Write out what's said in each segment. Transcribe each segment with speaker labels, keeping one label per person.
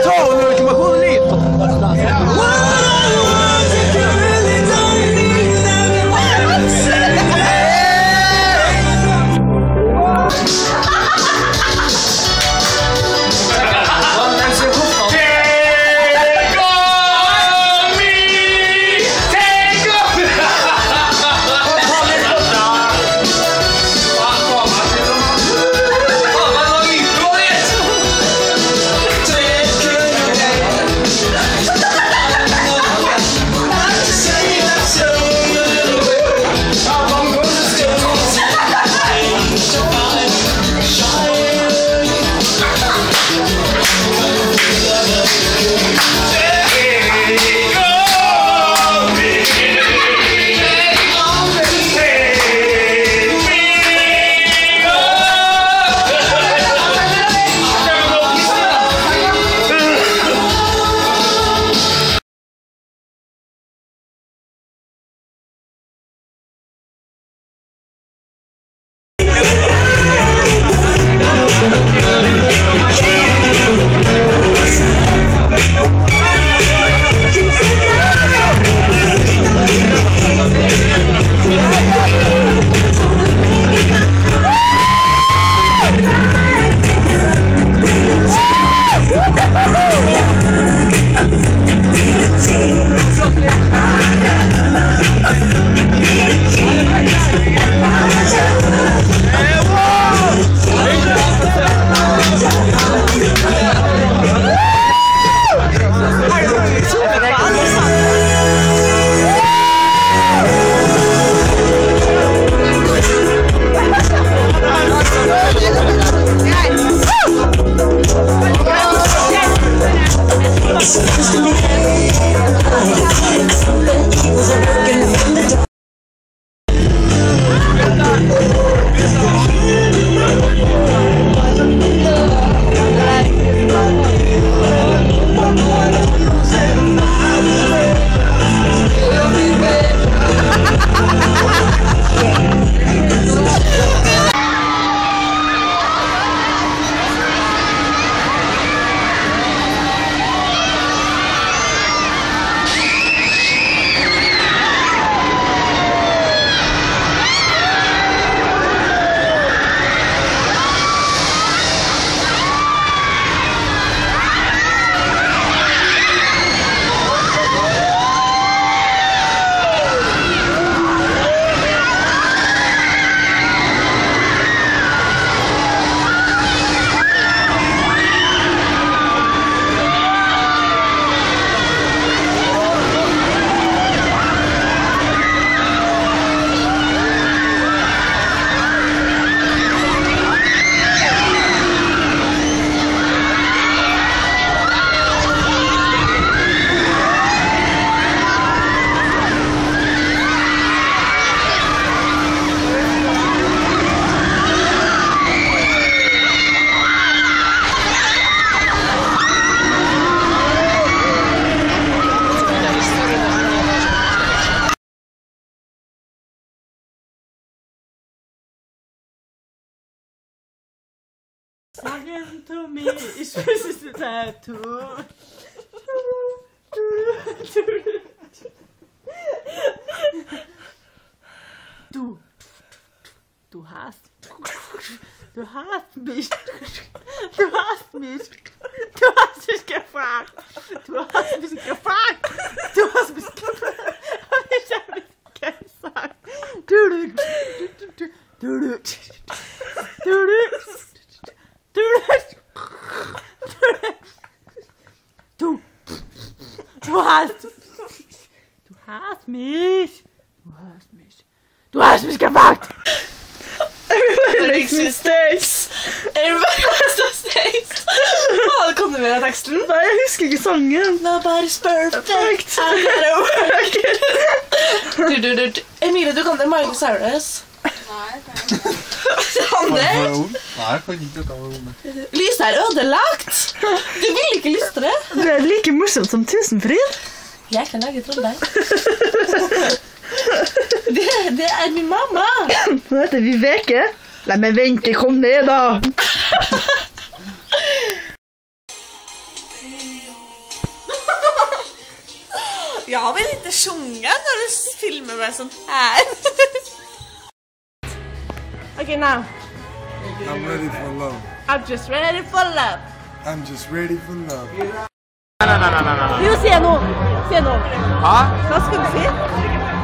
Speaker 1: Ta en legitimasjon litt!
Speaker 2: Talking to me is just a tattoo. Du hast mich gefragt. Und ich habe gesagt. Du hast mich gefragt.
Speaker 3: Everybody makes mistakes. Everybody makes mistakes. Det kommer med teksten.
Speaker 2: Nei, jeg husker ikke sangen.
Speaker 3: Nobody's perfect. Emilie, du kan det. Miley Cyrus.
Speaker 4: Nei,
Speaker 3: Anders?
Speaker 5: Nei, jeg kan ikke dette.
Speaker 3: Lyset er ødelagt. Du vil ikke lystre det.
Speaker 2: Det er like morsomt som Tusenfryd.
Speaker 3: Jeg kan lage Trondheim. Det er min mamma.
Speaker 2: Nå heter vi Veke. La meg vente, kom ned da.
Speaker 3: Jag vill inte sjunga när du filmar mig sån här. Okay, now.
Speaker 4: I'm ready for love.
Speaker 3: I'm just ready for love.
Speaker 4: I'm just ready for love.
Speaker 2: Du ser nå. Se nå.
Speaker 1: Hæ?
Speaker 2: Hva skal du si?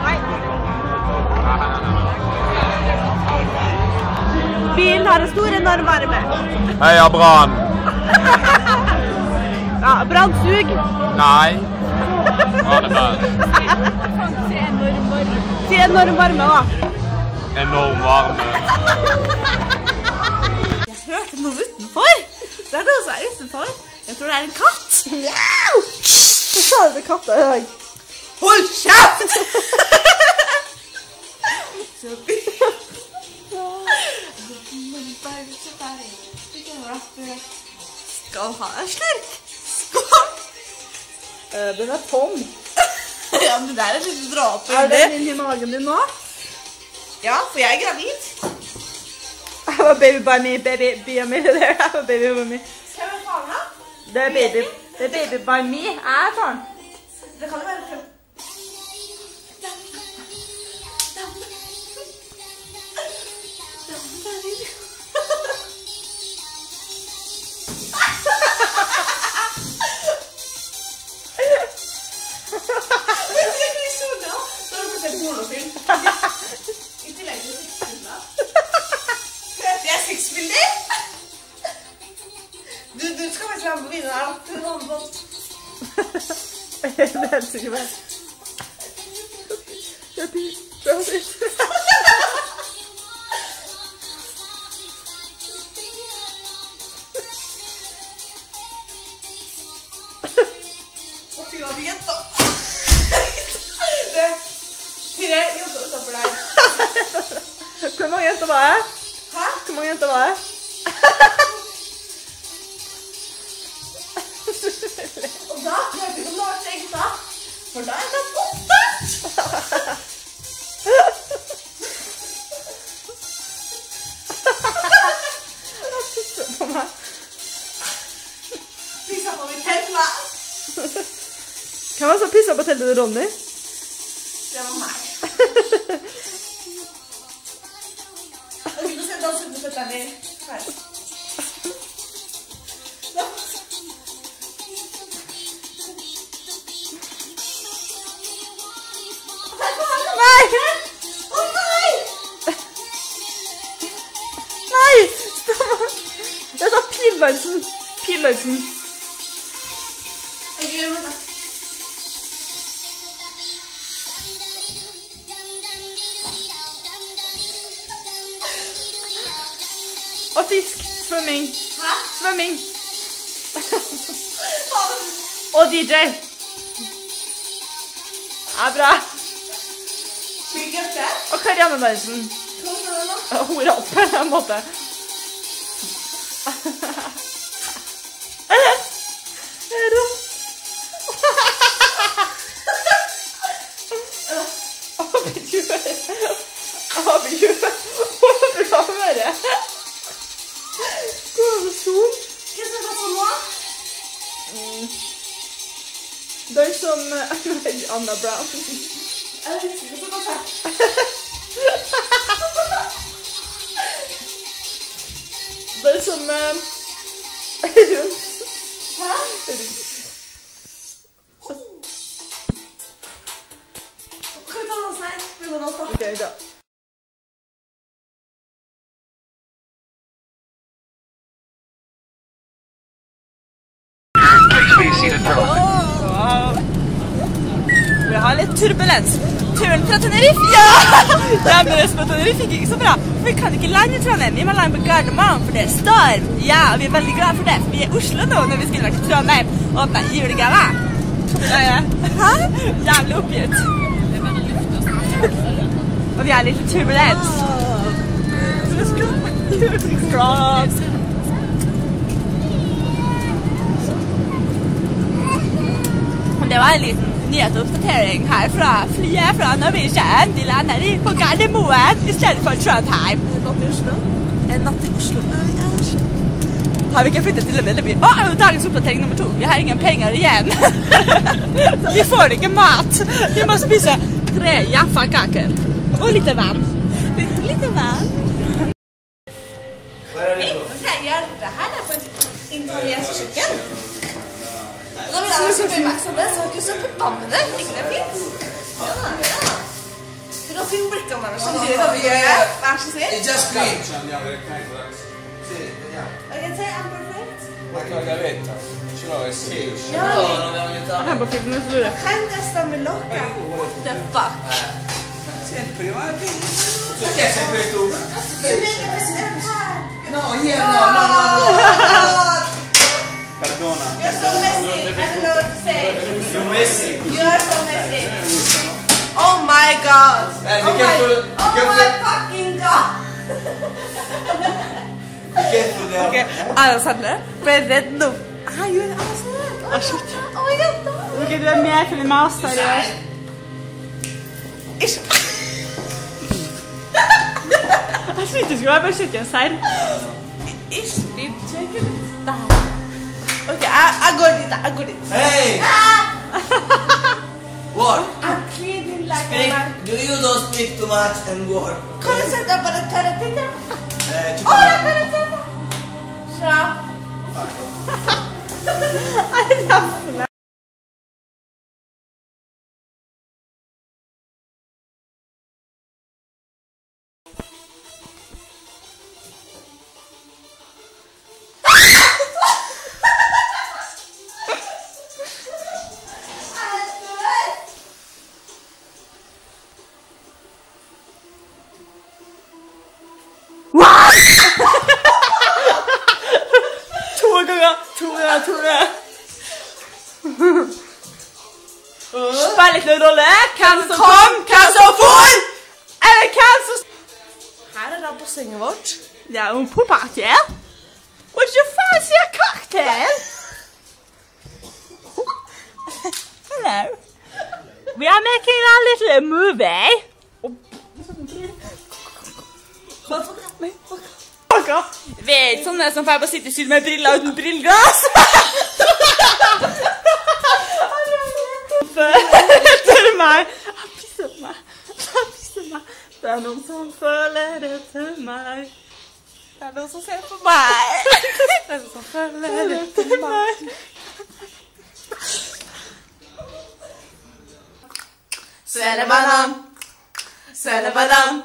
Speaker 2: Nei. Bilen har en stor enorm varme.
Speaker 1: Heia Brann!
Speaker 2: Ja, brannsug.
Speaker 1: Nei. Brann.
Speaker 2: Se enorm varme da.
Speaker 1: Enorm varme.
Speaker 3: Jag hörde något utanför. Det är någon som är utanför. Jag tror det är en katt.
Speaker 2: Hva sa du til katta i dag?
Speaker 3: Håll käft! Skal ha en slurk? Skål!
Speaker 2: Den er tom.
Speaker 3: Ja, men det der er litt drap.
Speaker 2: Er den inni magen din nå?
Speaker 3: Ja, for jeg er gravid.
Speaker 2: I have a baby by me, baby by me there. I have a baby by me.
Speaker 3: Hva er faen da?
Speaker 2: Det er baby by me. Jeg tar den.
Speaker 3: Det kan jo være for... I tillegg til sexbilder. Jeg er sexbilder. Du skal faktisk være på videoen her til en annen båt.
Speaker 2: Det er helt sikkert meg.
Speaker 3: Og fy hva vi jenta. Fyre jobber utenfor deg.
Speaker 2: Hvor mange jenter var jeg?
Speaker 3: Hæ?
Speaker 2: Hvor mange jenter var jeg?
Speaker 3: Og da prøver vi å lage seg da. For da er det borte.
Speaker 2: På meg.
Speaker 3: Pissa på mitt telt.
Speaker 2: Hvem var det som pisset på teltet til Ronny?
Speaker 3: Det var meg. Ok, nå skal jeg danse under føttene i her.
Speaker 2: Nei!
Speaker 3: Å nei!
Speaker 2: Nei! Det er da Pillarsen. Pillarsen.
Speaker 3: Ok, vent da.
Speaker 2: Og fisk. Svømming.
Speaker 3: Hæ?
Speaker 2: Svømming.
Speaker 3: Faen.
Speaker 2: Og DJ. Ja, bra.
Speaker 3: Skal vi gjøre det?
Speaker 2: Og Karianne Larsen.
Speaker 3: Hva skal du nå?
Speaker 2: Hun rapp på en måte. Det er som Anna Brown.
Speaker 3: Er det riktig som har sagt?
Speaker 2: Det er som rundt.
Speaker 3: Hæ? Kan vi ta den her? Vi går nå på.
Speaker 2: Ok, da. Vi har litt turbulens. Turen fra Tenerife. Ja! Hjemreis på Tenerife gikk ikke så bra. For vi kan ikke lande i Trondheim. Vi må lande på Gardermoen, for det er storm. Ja, og vi er veldig glad for det. For vi er i Oslo nå når vi skulle vært i Trondheim. Og åpne julegave. Hæ? Jævlig oppgitt. Og vi har litt turbulens. Skrått. Det var en liten nyhetsoppdatering her fra flyet fra Norwegian. De lander på Gardermoen i stedet for Trondheim. En natt i Oslo. En natt i Oslo. Har vi kan flytte til en veldig by. Dagens oppdatering nummer 2. Vi har ingen penger igjen. Vi får ikke mat. Vi må spise 3 Jaffa-kaker. Og litt vann. Litt vann.
Speaker 3: Jag gör det här på ett italienskt kök. Då vill jag ha supermaxade så att superbamne. Inte finns. Ja. För då finns brickan där så det är vi gör. Varsågod.
Speaker 5: It's just green.
Speaker 3: Jag kan säga I'm perfect.
Speaker 5: Ma che la gavetta? Ce l'ho e sì.
Speaker 3: Ja.
Speaker 2: Här på filmen så
Speaker 3: Jag kan testa med locka. What the fuck?
Speaker 5: Sempre, ma perché sempre tu? No, io no. Perdona.
Speaker 3: You're so messy. I don't know what to say.
Speaker 5: You're messy.
Speaker 3: You're so messy. Oh my god.
Speaker 5: Be careful.
Speaker 3: Oh my fucking god.
Speaker 5: Be careful there.
Speaker 2: Okay, Alexander, ble redd nå.
Speaker 3: You're an awesome.
Speaker 2: Ah, shit.
Speaker 3: Oh my god.
Speaker 2: Ok, du er med til en master i år.
Speaker 3: Ish.
Speaker 2: Jeg synes du skulle være på kjøkken,
Speaker 3: Ish. Check it. Okay, I got it.
Speaker 5: Hey! What?
Speaker 3: I'm cleaning like
Speaker 5: Speak.
Speaker 3: a man.
Speaker 5: Do you don't speak too much and word?
Speaker 3: Kan du sätta på den törretitta?
Speaker 5: Ci
Speaker 3: Åh, jag kan inte sätta. Så.
Speaker 2: To ganger. Spill litt en rolle. Hvem som kom, hvem som får, eller hvem som...
Speaker 3: Här är bassenget vårt.
Speaker 2: Ja, un pool party, eh? Would you fancy a cocktail? Hello. We are making a little movie. Vi er ikke sånne som får på sitte sydd med briller uten brillglass. Føler meg. Han pisser meg. Det er noen som føler det til meg. Det er noen som ser på meg. Det er noen som føler det til meg.
Speaker 3: Svelebanan. Svelebanan.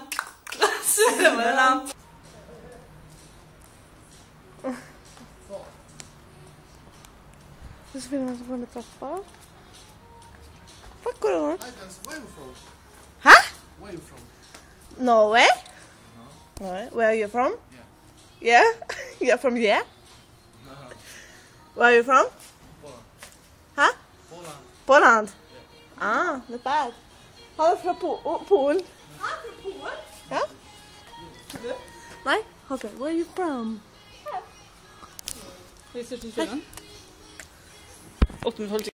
Speaker 3: Svelebanan.
Speaker 2: Så spiller man så på med trappa. Fuck, går det an? Hæ?
Speaker 4: Where are you from?
Speaker 2: Norway? No. Where are you from? Yeah. You're from here?
Speaker 4: No.
Speaker 2: Where are you from?
Speaker 4: Poland.
Speaker 2: Huh?
Speaker 4: Poland.
Speaker 2: Poland? Yeah. Ah, not bad. Han er fra Polen.
Speaker 3: Han från Polen?
Speaker 2: Ja? Nej? Okay, where are you from? Hej. 8 minutter.